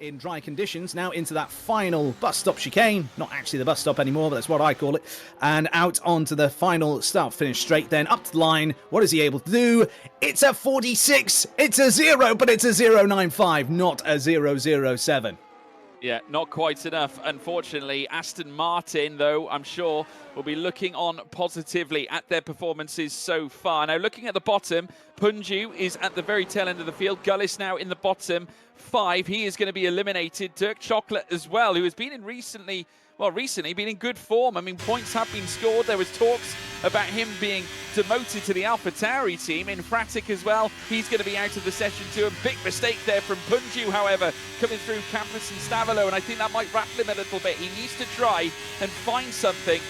in dry conditions, now into that final bus stop chicane. Not actually the bus stop anymore, but that's what I call it. And out onto the final start-finish straight, then up to the line. What is he able to do? It's a 46. It's a 0, but it's a 0.95, not a 0.07. Yeah, not quite enough. Unfortunately, Aston Martin, though, I'm sure, will be looking on positively at their performances so far. Now, looking at the bottom, Punju is at the very tail end of the field. Gullis now in the bottom 5. He is going to be eliminated. Dirk Chocolate as well, who has been in recently been in good form. I mean, points have been scored. There was talks about him being demoted to the AlphaTauri team. In Fratic as well, he's going to be out of the session too. A big mistake there from Punju, however, coming through Campus and Stavolo, and I think that might rattle him a little bit. He needs to try and find something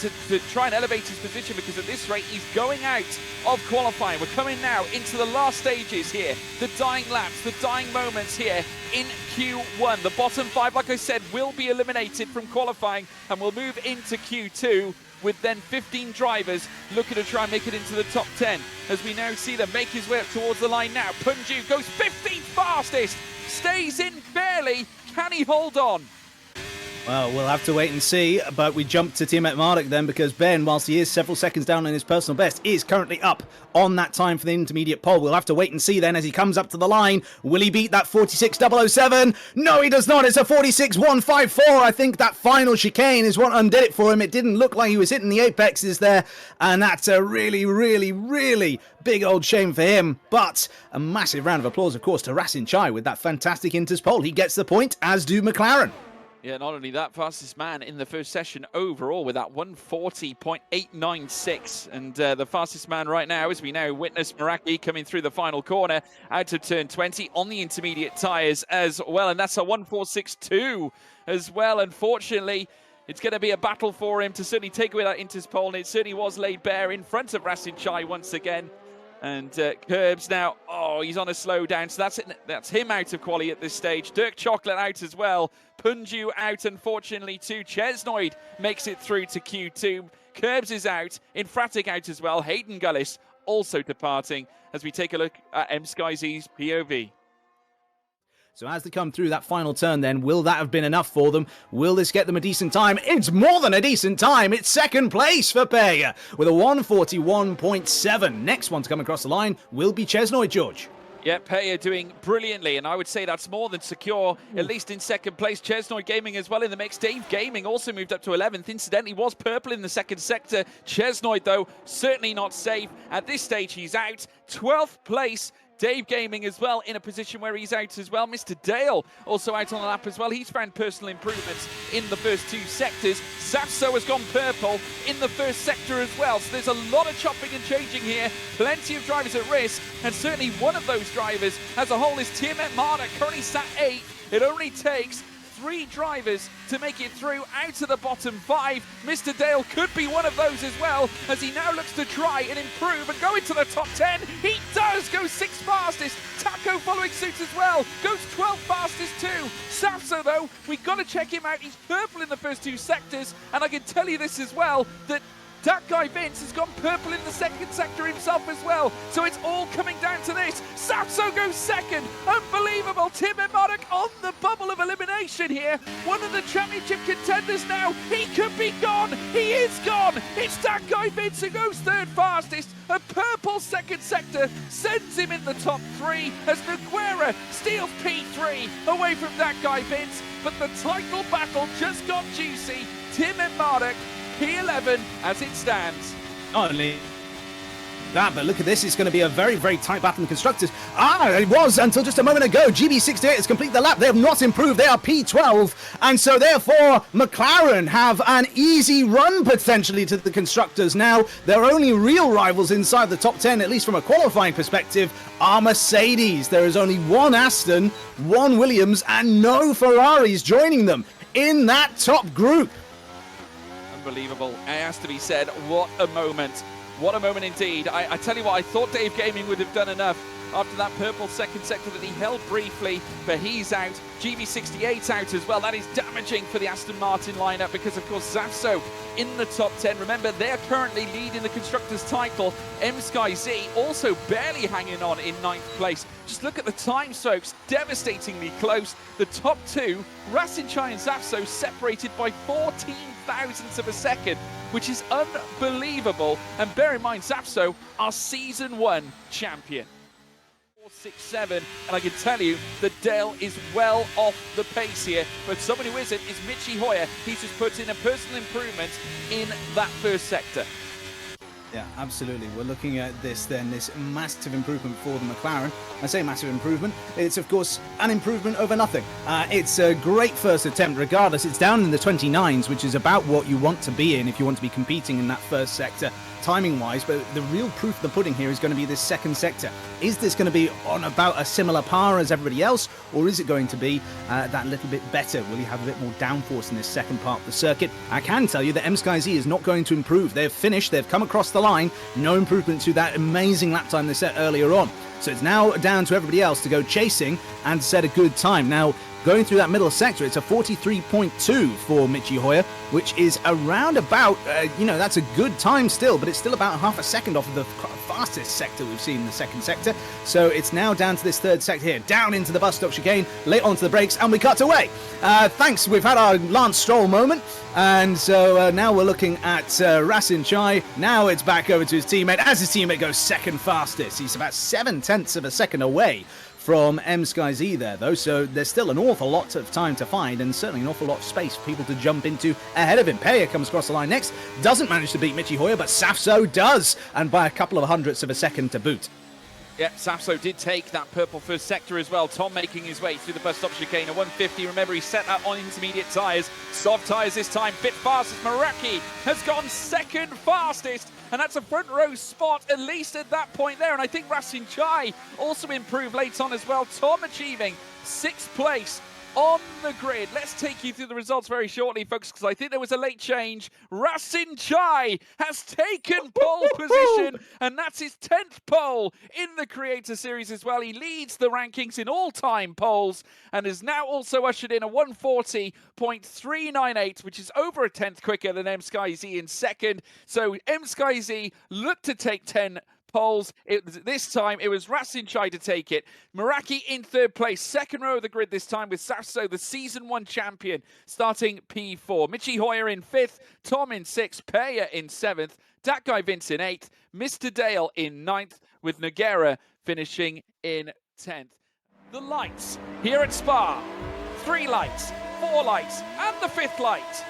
to try and elevate his position, because at this rate he's going out of qualifying. We're coming now into the last stages here, the dying laps, the dying moments here in Q1. The bottom 5, like I said, will be eliminated from qualifying, and we'll move into Q2 with then 15 drivers looking to try and make it into the top 10, as we now see them make his way up towards the line now. Punju goes 15th fastest, stays in barely. Can he hold on? Well, we'll have to wait and see, but we jump to Team Marduk then, because Ben, whilst he is several seconds down in his personal best, is currently up on that time for the intermediate pole. We'll have to wait and see then as he comes up to the line. Will he beat that 46.007? No, he does not. It's a 46.154. I think that final chicane is what undid it for him. It didn't look like he was hitting the apexes there, and that's a really, really, really big old shame for him. But a massive round of applause, of course, to Rasin Chai with that fantastic Inters pole. He gets the point, as do McLaren. Yeah, not only that, fastest man in the first session overall with that 140.896. And the fastest man right now, as we now witness Meraki coming through the final corner out of turn 20 on the intermediate tyres as well. And that's a 146.2 as well. Unfortunately, it's going to be a battle for him to certainly take away that Inters pole. And it certainly was laid bare in front of Rasin Chai once again. And Curbs now, he's on a slowdown, so that's him out of quali at this stage. Dirk Chocolate out as well. Punju out, unfortunately, too. Chesnoid makes it through to Q2. Curbs is out. Infratic out as well. Hayden Gullis also departing, as we take a look at M-Skyz's POV. So as they come through that final turn then, will that have been enough for them? Will this get them a decent time? It's more than a decent time. It's second place for Pay with a 141.7. Next one to come across the line will be Chesnoid, George. Yeah, Pay doing brilliantly, and I would say that's more than secure, at least in second place. Chesnoid Gaming as well in the mix. Dave Gaming also moved up to 11th. Incidentally, was purple in the second sector. Chesnoid, though, certainly not safe. At this stage, he's out. 12th place. Dave Gaming as well in a position where he's out as well. Mr. Dale also out on the lap as well. He's found personal improvements in the first 2 sectors. Safso has gone purple in the first sector as well. So there's a lot of chopping and changing here. Plenty of drivers at risk. And certainly one of those drivers as a whole is Tiamat Marder, currently sat 8th. It only takes 3 drivers to make it through out of the bottom 5. Mr. Dale could be one of those as well, as he now looks to try and improve and go into the top 10. He does go 6th fastest. Taco following suit as well, goes 12th fastest too. Safso, though, we've got to check him out. He's purple in the first 2 sectors, and I can tell you this as well, that guy Vince has gone purple in the second sector himself as well. So it's all coming down to this. Safso goes second. Unbelievable. Tim Marduk on the bubble of elimination here. One of the championship contenders now. He could be gone. He is gone. It's that guy Vince who goes 3rd fastest. A purple second sector sends him in the top 3 as Noguera steals P3 away from that guy Vince. But the title battle just got juicy. Tim Marduk P11 as it stands. Not only that, but look at this. It's going to be a very, very tight battle in the constructors. It was until just a moment ago. GB68 has completed the lap. They have not improved. They are P12. And so therefore, McLaren have an easy run potentially to the constructors. Now, their only real rivals inside the top 10, at least from a qualifying perspective, are Mercedes. There is only 1 Aston, 1 Williams, and no Ferraris joining them in that top group. Unbelievable. It has to be said, what a moment. What a moment indeed. I tell you what, I thought Dave Gaming would have done enough after that purple second sector that he held briefly, but he's out. GB68 out as well. That is damaging for the Aston Martin lineup because, of course, Zafso in the top 10. Remember, they're currently leading the Constructors' title. M-Sky-Z also barely hanging on in 9th place. Just look at the times, folks. Devastatingly close. The top two, Rasinchai and Zafso, separated by 14 thousandths of a second, which is unbelievable. And bear in mind, Zafso are Season 1 champion. 4-6-7, and I can tell you that Dale is well off the pace here, but someone who isn't is Michi Hoyer. He's just put in a personal improvement in that first sector. Yeah, absolutely. We're looking at this massive improvement for the McLaren. I say massive improvement. It's, of course, an improvement over nothing. It's a great first attempt, regardless. It's down in the 29s, which is about what you want to be in if you want to be competing in that first sector, timing-wise. But the real proof of the pudding here is going to be this second sector. Is this going to be on about a similar par as everybody else, or is it going to be that little bit better? Will you have a bit more downforce in this second part of the circuit? I can tell you that M-Sky-Z is not going to improve. They've finished. They've come across the line. No improvement to that amazing lap time they set earlier on. So it's now down to everybody else to go chasing and set a good time. Now, going through that middle sector, it's a 43.2 for Michi Hoyer, which is around about, that's a good time still, but it's still about half a second off of the fastest sector we've seen in the second sector. So it's now down to this third sector here, down into the bus stop chicane, late onto the brakes, and we cut away. Thanks, we've had our Lance Stroll moment, and so now we're looking at Rasinchai. Now it's back over to his teammate, as his teammate goes second fastest. He's about 7/10 of a second away from M-Sky-Z there, though, so there's still an awful lot of time to find, and certainly an awful lot of space for people to jump into ahead of him. Peya comes across the line next, doesn't manage to beat Michi Hoyer, but Zafso does, and by a couple of hundredths of a second to boot. Yeah, Zafso did take that purple first sector as well. Tom making his way through the bus stop chicane, a 150. Remember, he set that on intermediate tyres. Soft tyres this time, bit fastest. Meraki has gone second fastest, and that's a front row spot, at least at that point there. And I think Rasinchai also improved late on as well. Tom achieving 6th place on the grid. Let's take you through the results very shortly, folks, because I think there was a late change. Rasinchai has taken pole position, and that's his 10th pole in the Creator Series as well. He leads the rankings in all-time poles and has now also ushered in a 140.398, which is over a 10th quicker than M-Sky-Z in second. So M-Sky-Z looked to take 10 poles. This time it was Rasinchai to take it. Meraki in 3rd place, 2nd row of the grid this time with Zafso, the Season 1 champion, starting P4. Michi Hoyer in 5th, Tom in 6th, Peya in 7th, that guy Vince in 8th, Mr. Dale in 9th, with Nogueira finishing in 10th. The lights here at Spa. 3 lights, 4 lights, and the 5th light.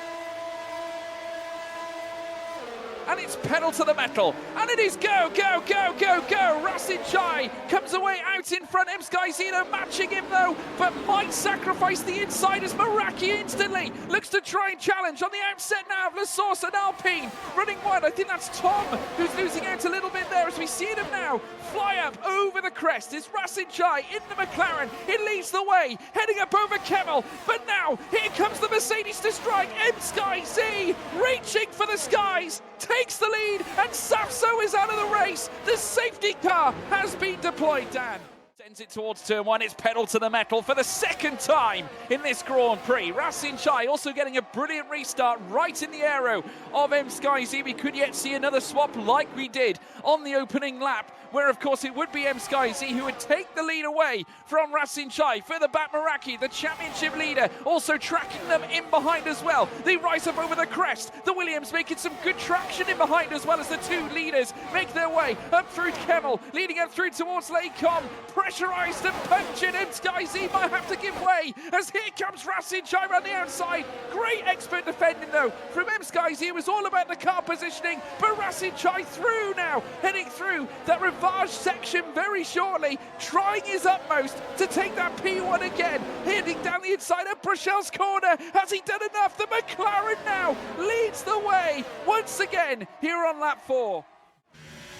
And it's pedal to the metal, and it is go, go, go, go, go. Rasinchai comes away out in front. M-Sky-Z matching him though, but might sacrifice the inside as Meraki instantly looks to try and challenge on the outset now of La Source and Alpine running wide. I think that's Tom who's losing out a little bit there as we see him now fly up over the crest. It's Rasinchai in the McLaren. It leads the way, heading up over Kemmel, but now here comes the Mercedes to strike. M-Sky-Z reaching for the skies, takes the lead, and Zafso is out of the race. The safety car has been deployed, Dan. Sends it towards turn 1. It's pedal to the metal for the 2nd time in this Grand Prix. Rasinchai also getting a brilliant restart right in the aero of M-Sky-Z. We could yet see another swap like we did on the opening lap, where of course it would be M-Sky-Z who would take the lead away from Rasinchai. Further back, Meraki, the championship leader, also tracking them in behind as well. They rise up over the crest. The Williams making some good traction in behind as well as the 2 leaders make their way up through Kemmel, leading up through towards Laycom. Pressurised and punctured, M-Sky-Z might have to give way as here comes Rasinchai around the outside. Great expert defending though from M-Sky-Z. It was all about the car positioning, but Rasinchai through now, heading through that Rivage section very shortly, trying his utmost to take that P1 again, heading down the inside of Brachel's corner. Has he done enough? The McLaren now leads the way once again here on lap 4.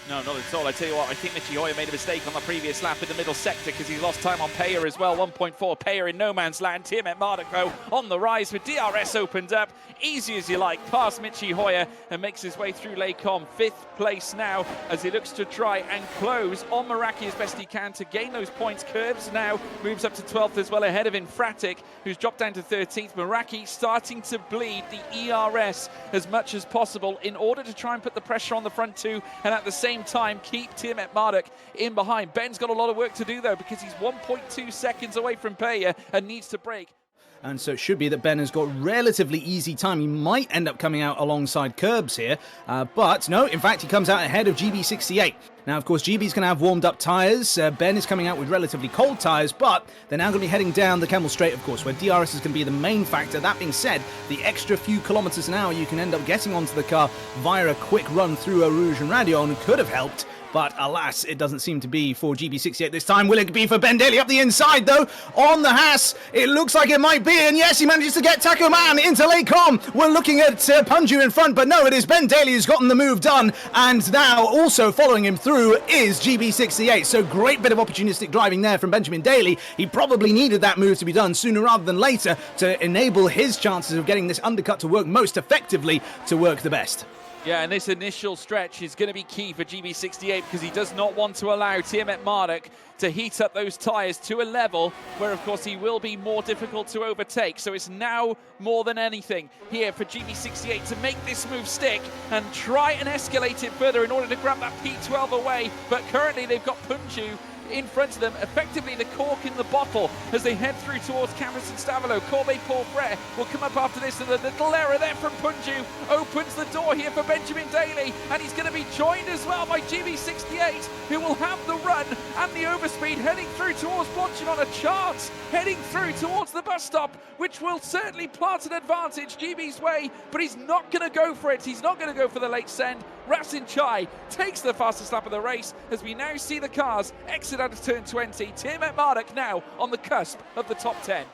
No, not at all. I tell you what, I think Michi Hoyer made a mistake on the previous lap in the middle sector because he lost time on Payer as well. 1.4 Payer in no man's land. TMF Mardico on the rise with DRS opened up. Easy as you like, past Michi Hoyer and makes his way through Lecom. 5th place now as he looks to try and close on Meraki as best he can to gain those points. Curbs now moves up to 12th as well, ahead of Infratic, who's dropped down to 13th. Meraki starting to bleed the ERS as much as possible in order to try and put the pressure on the front two and at the same time keep Tiamat Marduk in behind. Ben's got a lot of work to do though because he's 1.2 seconds away from Payer and needs to break. And so it should be that Ben has got relatively easy time. He might end up coming out alongside Curbs here, but no, in fact, he comes out ahead of GB68. Now, of course, GB's going to have warmed up tyres. Ben is coming out with relatively cold tyres, but they're now going to be heading down the Kemmel Straight, of course, where DRS is going to be the main factor. That being said, the extra few kilometres an hour you can end up getting onto the car via a quick run through Eau Rouge and Radion could have helped. But alas, it doesn't seem to be for GB68 this time. Will it be for Ben Daly up the inside, though? On the Haas, it looks like it might be. And yes, he manages to get Taco Man into Lecom. We're looking at Punju in front, but no, it is Ben Daly who's gotten the move done. And now also following him through is GB68. So great bit of opportunistic driving there from Benjamin Daly. He probably needed that move to be done sooner rather than later to enable his chances of getting this undercut to work most effectively to work the best. Yeah, and this initial stretch is going to be key for GB68 because he does not want to allow Tiamat Marduk to heat up those tyres to a level where, of course, he will be more difficult to overtake. So it's now more than anything here for GB68 to make this move stick and try and escalate it further in order to grab that P12 away. But currently they've got Punju in front of them, effectively the cork in the bottle as they head through towards Cameron and Stavilo. Corbe Paul Frere will come up after this, and the little error there from Punju opens the door here for Benjamin Daly, and he's going to be joined as well by GB68, who will have the run and the overspeed heading through towards Blotchin on a chance, heading through towards the bus stop, which will certainly plant an advantage GB's way, but he's not going to go for it. He's not going to go for the late send. Rasin Chai takes the fastest lap of the race as we now see the cars exit out of turn 20. Tiamat Marduk now on the cusp of the top 10.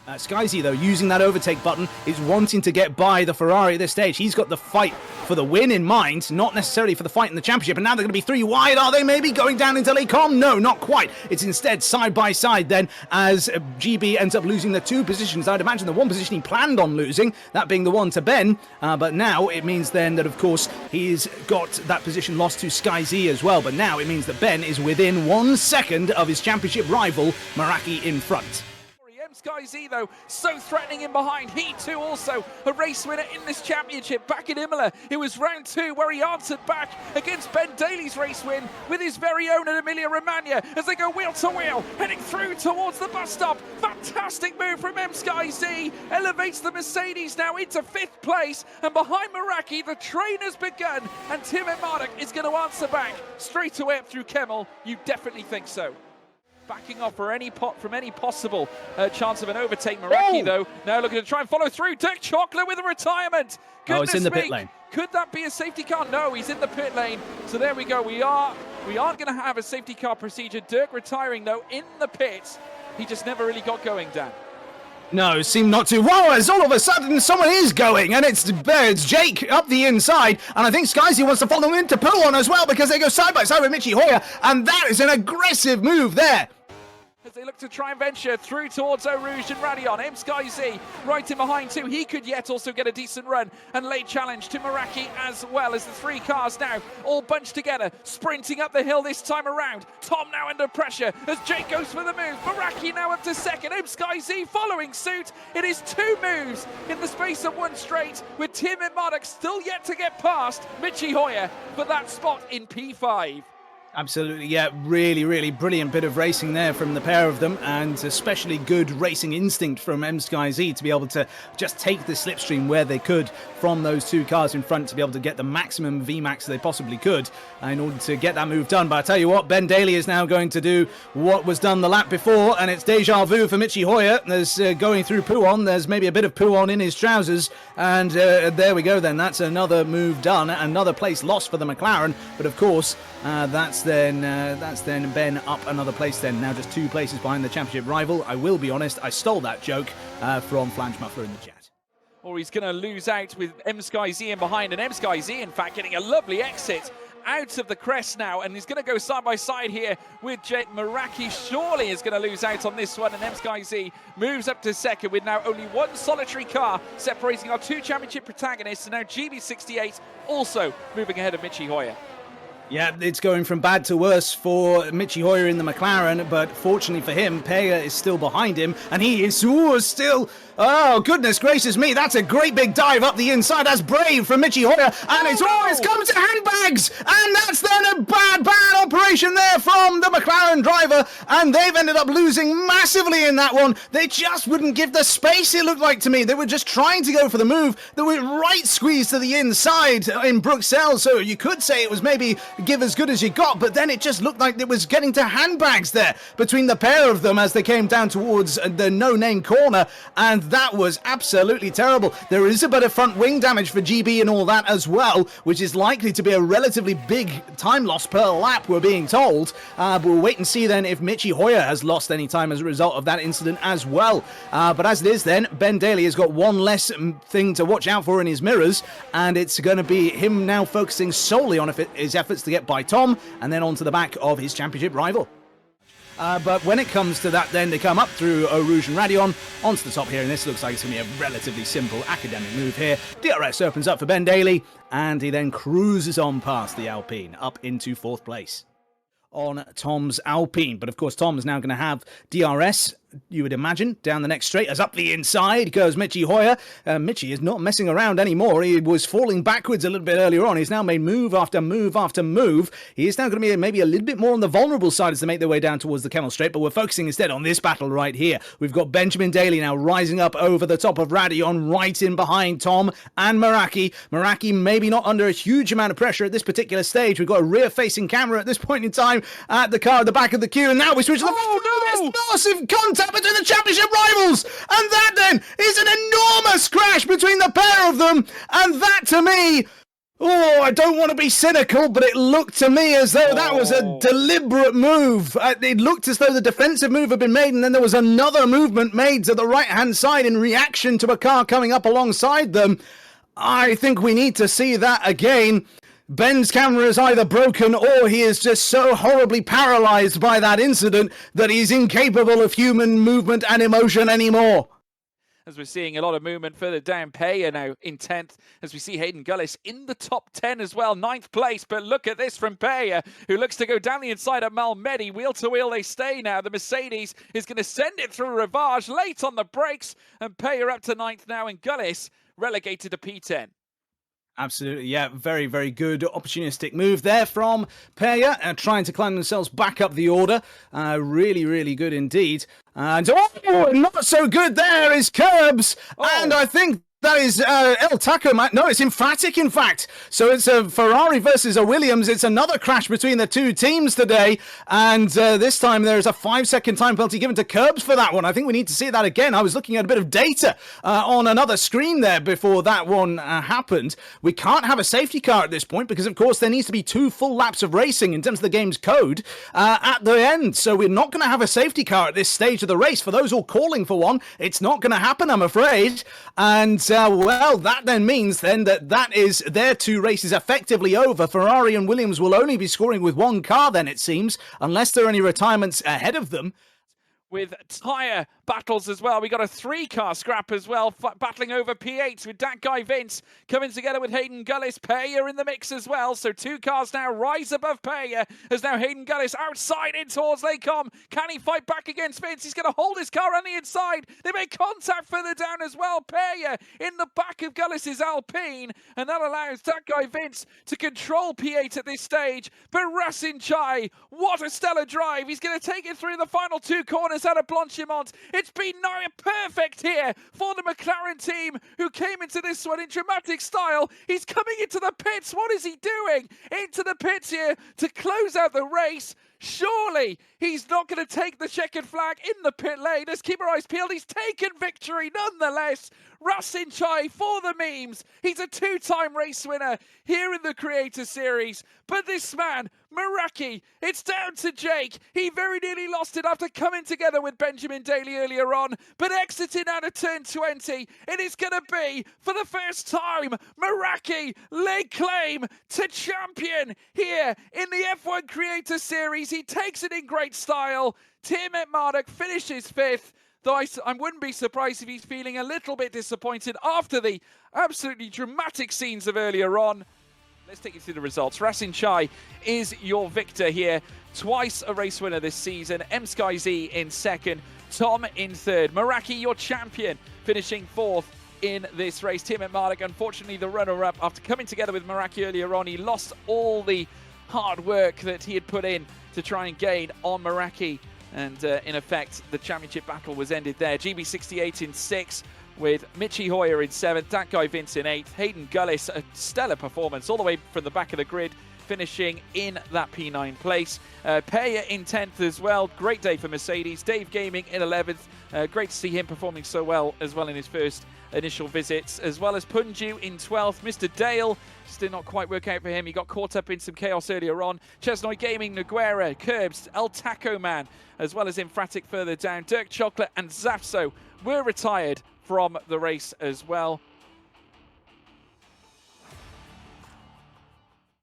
Skyzy, though, using that overtake button, is wanting to get by the Ferrari at this stage. He's got the fight for the win in mind, not necessarily for the fight in the championship. And now they're going to be 3 wide, are they maybe? Going down into Lecom? No, not quite. It's instead side by side then as GB ends up losing the 2 positions. I'd imagine the 1 position he planned on losing, that being the one to Ben. But now it means then that, of course, he's got that position lost to Skyzy as well. But now it means that Ben is within 1 second of his championship rival, Meraki, in front. Sky Z though, so threatening in behind. He too also a race winner in this championship back in Imola. It was round 2 where he answered back against Ben Daly's race win with his very own in Emilia Romagna as they go wheel to wheel, heading through towards the bus stop. Fantastic move from M Sky Z, elevates the Mercedes now into 5th place, and behind Meraki the train has begun, and Tiamat Marduk is going to answer back straight away up through Kemmel. You definitely think so. Backing off for any possible chance of an overtake. Meraki, though, now looking to try and follow through. Dirk Chocolate with a retirement. Goodness it's in the me. pit lane. Could that be a safety car? No, he's in the pit lane. So there we go. We aren't going to have a safety car procedure. Dirk retiring, though, in the pit. He just never really got going, Dan. No, seemed not to. Whoa, as all of a sudden someone is going, and it's Jake up the inside, and I think Skyzy wants to follow him into Pouon as well because they go side by side with Michi Hoyer, and that is an aggressive move there. As they look to try and venture through towards Eau Rouge and Radion. M Sky Z right in behind too. He could yet also get a decent run and late challenge to Meraki as well as the 3 cars now all bunched together, sprinting up the hill this time around. Tom now under pressure as Jake goes for the move. Meraki now up to 2nd. M Sky Z following suit. It is 2 moves in the space of 1 straight, with Tiamat Marduk still yet to get past Michi Hoyer for that spot in P5. Absolutely, yeah, really brilliant bit of racing there from the pair of them, and especially good racing instinct from M Sky Z to be able to just take the slipstream where they could from those 2 cars in front to be able to get the maximum VMAX they possibly could in order to get that move done. But I tell you what, Ben Daly is now going to do what was done the lap before, and it's deja vu for Michi Hoyer. There's going through Pouon, there's maybe a bit of Pouon in his trousers, and there we go then. That's another move done, another place lost for the McLaren, but of course that's then Ben up another place then, now just 2 places behind the championship rival. I will be honest, I stole that joke from Flange Muffler in the chat. Or he's going to lose out with M Sky Z in behind, and M Sky Z in fact getting a lovely exit out of the crest now, and he's going to go side by side here with Jake Meraki. Surely is going to lose out on this one, and MSkyZ moves up to second with now only one solitary car separating our two championship protagonists, and now GB68 also moving ahead of Michi Hoyer. Yeah, it's going from bad to worse for Michi Hoyer in the McLaren, but fortunately for him, Peja is still behind him, and he is still... Oh, goodness gracious me, that's a great big dive up the inside. That's brave from Michi Hoyer, and it's come to handbags, and that's then a bad operation there from the McLaren driver, and they've ended up losing massively in that one. They just wouldn't give the space, it looked like to me. They were just trying to go for the move. They were right squeezed to the inside in Bruxelles, so you could say it was maybe give as good as you got, but then it just looked like it was getting to handbags there between the pair of them as they came down towards the no-name corner, and that was absolutely terrible. There is a bit of front wing damage for GB and all that as well, which is likely to be a relatively big time loss per lap, we're being told. But we'll wait and see then if Michi Hoyer has lost any time as a result of that incident as well. But as it is then, Ben Daly has got one less thing to watch out for in his mirrors, and it's going to be him now focusing solely on his efforts to get by Tom, and then onto the back of his championship rival. But when it comes to that, then they come up through Eau Rouge and Radion onto the top here, and this looks like it's going to be a relatively simple academic move here. DRS opens up for Ben Daly, and he then cruises on past the Alpine up into 4th place on Tom's Alpine. But of course, Tom's now going to have DRS, you would imagine, down the next straight as up the inside goes Michi Hoyer. Michi is not messing around anymore. He was falling backwards a little bit earlier on. He's now made move after move after move. He is now going to be maybe a little bit more on the vulnerable side as they make their way down towards the Kemmel Straight, but we're focusing instead on this battle right here. We've got Benjamin Daly now rising up over the top of Radion, right in behind Tom and Meraki. Meraki maybe not under a huge amount of pressure at this particular stage. We've got a rear-facing camera at this point in time at the car at the back of the queue, and now we switch to the massive contact between the championship rivals, and that then is an enormous crash between the pair of them, and that to me, I don't want to be cynical, but it looked to me as though that was a deliberate move. It looked as though the defensive move had been made, and then there was another movement made to the right-hand side in reaction to a car coming up alongside them. I think we need to see that again. Ben's camera is either broken or he is just so horribly paralyzed by that incident that he's incapable of human movement and emotion anymore. As we're seeing a lot of movement further down, Peja now in 10th, as we see Hayden Gullis in the top 10 as well, 9th place. But look at this from Peja, who looks to go down the inside of Malmedy. Wheel to wheel they stay now. The Mercedes is going to send it through Rivage, late on the brakes, and Peja up to 9th now, and Gullis relegated to P10. Absolutely, yeah. Very, very good opportunistic move there from Peja, trying to climb themselves back up the order. Really, really good indeed. And not so good there is Curbs, and I think that is El Taco. No, it's emphatic, in fact. So it's a Ferrari versus a Williams. It's another crash between the two teams today. And this time there is a 5-second time penalty given to Curbs for that one. I think we need to see that again. I was looking at a bit of data on another screen there before that one happened. We can't have a safety car at this point because, of course, there needs to be 2 full laps of racing in terms of the game's code at the end. So we're not going to have a safety car at this stage of the race. For those all calling for one, it's not going to happen, I'm afraid. And well, that then means then that is their 2 races effectively over. Ferrari and Williams will only be scoring with 1 car then, it seems, unless there are any retirements ahead of them. With tyre battles as well. We got a 3-car scrap as well, battling over P8 with that guy Vince coming together with Hayden Gullis. Peja in the mix as well. So 2 cars now rise above Peja as now Hayden Gullis outside in towards Lecom. Can he fight back against Vince? He's going to hold his car on the inside. They make contact further down as well. Peja in the back of Gullis's Alpine, and that allows that guy Vince to control P8 at this stage. But Rasin Chai, what a stellar drive. He's going to take it through the final 2 corners out of Blanchimont. It's been perfect here for the McLaren team, who came into this one in dramatic style. He's coming into the pits. What is he doing? Into the pits here to close out the race. Surely he's not going to take the checkered flag in the pit lane. Let's keep our eyes peeled. He's taken victory nonetheless. Rasin Chai for the memes. He's a 2-time race winner here in the Creator Series. But this man Meraki, it's down to Jake. He very nearly lost it after coming together with Benjamin Daly earlier on, but exiting out of turn 20. It is going to be, for the first time, Meraki lay claim to champion here in the F1 Creator Series. He takes it in great style. Tiermet Marduk finishes 5th. Though I wouldn't be surprised if he's feeling a little bit disappointed after the absolutely dramatic scenes of earlier on. Let's take you through the results. Rasin Chai is your victor here. Twice a race winner this season. M-Sky Z in 2nd. Tom in 3rd. Meraki, your champion, finishing 4th in this race. Tiermet Marduk, unfortunately, the runner-up. After coming together with Meraki earlier on, he lost all the hard work that he had put in to try and gain on Meraki. And in effect, the championship battle was ended there. GB68 in 6th, with Michi Hoyer in 7th, that guy Vince in 8th, Hayden Gullis, a stellar performance all the way from the back of the grid, finishing in that P9 place. Peya in 10th as well, great day for Mercedes. Dave Gaming in 11th, great to see him performing so well as well in his first initial visits, as well as Punju in 12th. Mr. Dale just did not quite work out for him. He got caught up in some chaos earlier on. Chesnoy Gaming, Noguera, Curbs, El Taco Man, as well as Infratic further down. Dirk Chocolate and Zapso were retired from the race as well.